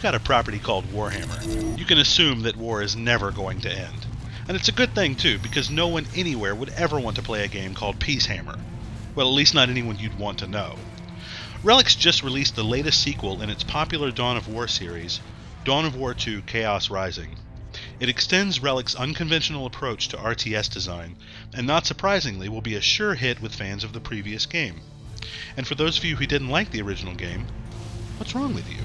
you've got a property called Warhammer, you can assume that war is never going to end. And it's a good thing too, because no one anywhere would ever want to play a game called Peacehammer. Well, at least not anyone you'd want to know. Relics just released the latest sequel in its popular Dawn of War series, Dawn of War 2 Chaos Rising. It extends Relic's unconventional approach to RTS design, and not surprisingly will be a sure hit with fans of the previous game. And for those of you who didn't like the original game, what's wrong with you?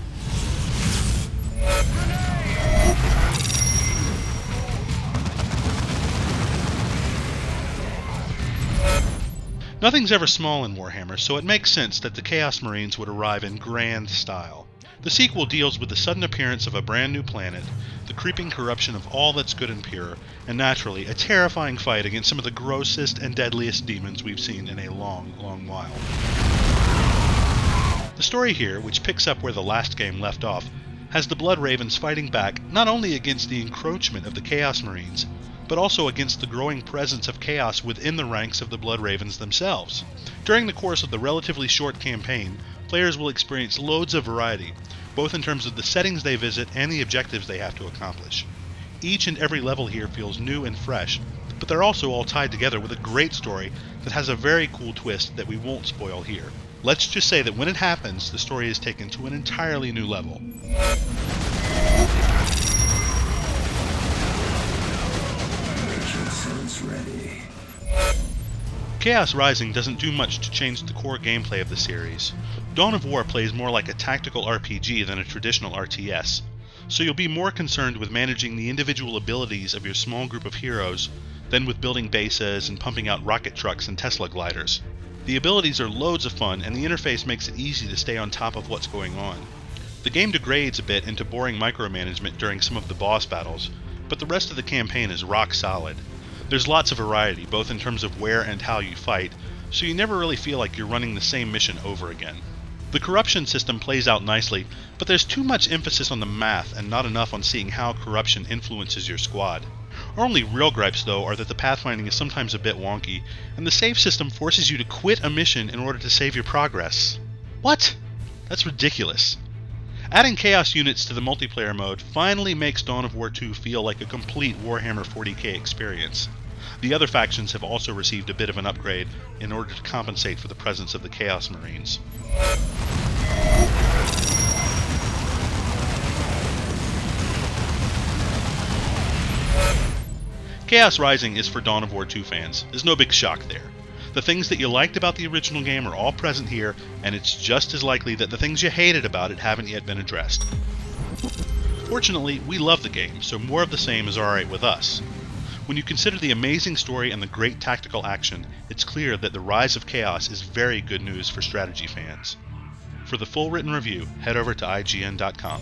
Nothing's ever small in Warhammer, so it makes sense that the Chaos Marines would arrive in grand style. The sequel deals with the sudden appearance of a brand new planet, the creeping corruption of all that's good and pure, and naturally, a terrifying fight against some of the grossest and deadliest demons we've seen in a long, long while. The story here, which picks up where the last game left off, has the Blood Ravens fighting back not only against the encroachment of the Chaos Marines, but also against the growing presence of chaos within the ranks of the Blood Ravens themselves. During the course of the relatively short campaign, players will experience loads of variety, both in terms of the settings they visit and the objectives they have to accomplish. Each and every level here feels new and fresh, but they're also all tied together with a great story that has a very cool twist that we won't spoil here. Let's just say that when it happens, the story is taken to an entirely new level. Ready. Chaos Rising doesn't do much to change the core gameplay of the series. Dawn of War plays more like a tactical RPG than a traditional RTS, so you'll be more concerned with managing the individual abilities of your small group of heroes than with building bases and pumping out rocket trucks and Tesla gliders. The abilities are loads of fun, and the interface makes it easy to stay on top of what's going on. The game degrades a bit into boring micromanagement during some of the boss battles, but the rest of the campaign is rock solid. There's lots of variety, both in terms of where and how you fight, so you never really feel like you're running the same mission over again. The corruption system plays out nicely, but there's too much emphasis on the math and not enough on seeing how corruption influences your squad. Our only real gripes, though, are that the pathfinding is sometimes a bit wonky, and the save system forces you to quit a mission in order to save your progress. What? That's ridiculous. Adding Chaos units to the multiplayer mode finally makes Dawn of War 2 feel like a complete Warhammer 40k experience. The other factions have also received a bit of an upgrade in order to compensate for the presence of the Chaos Marines. Chaos Rising is for Dawn of War 2 fans. There's no big shock there. The things that you liked about the original game are all present here, and it's just as likely that the things you hated about it haven't yet been addressed. Fortunately, we love the game, so more of the same is alright with us. When you consider the amazing story and the great tactical action, it's clear that the Rise of Chaos is very good news for strategy fans. For the full written review, head over to IGN.com.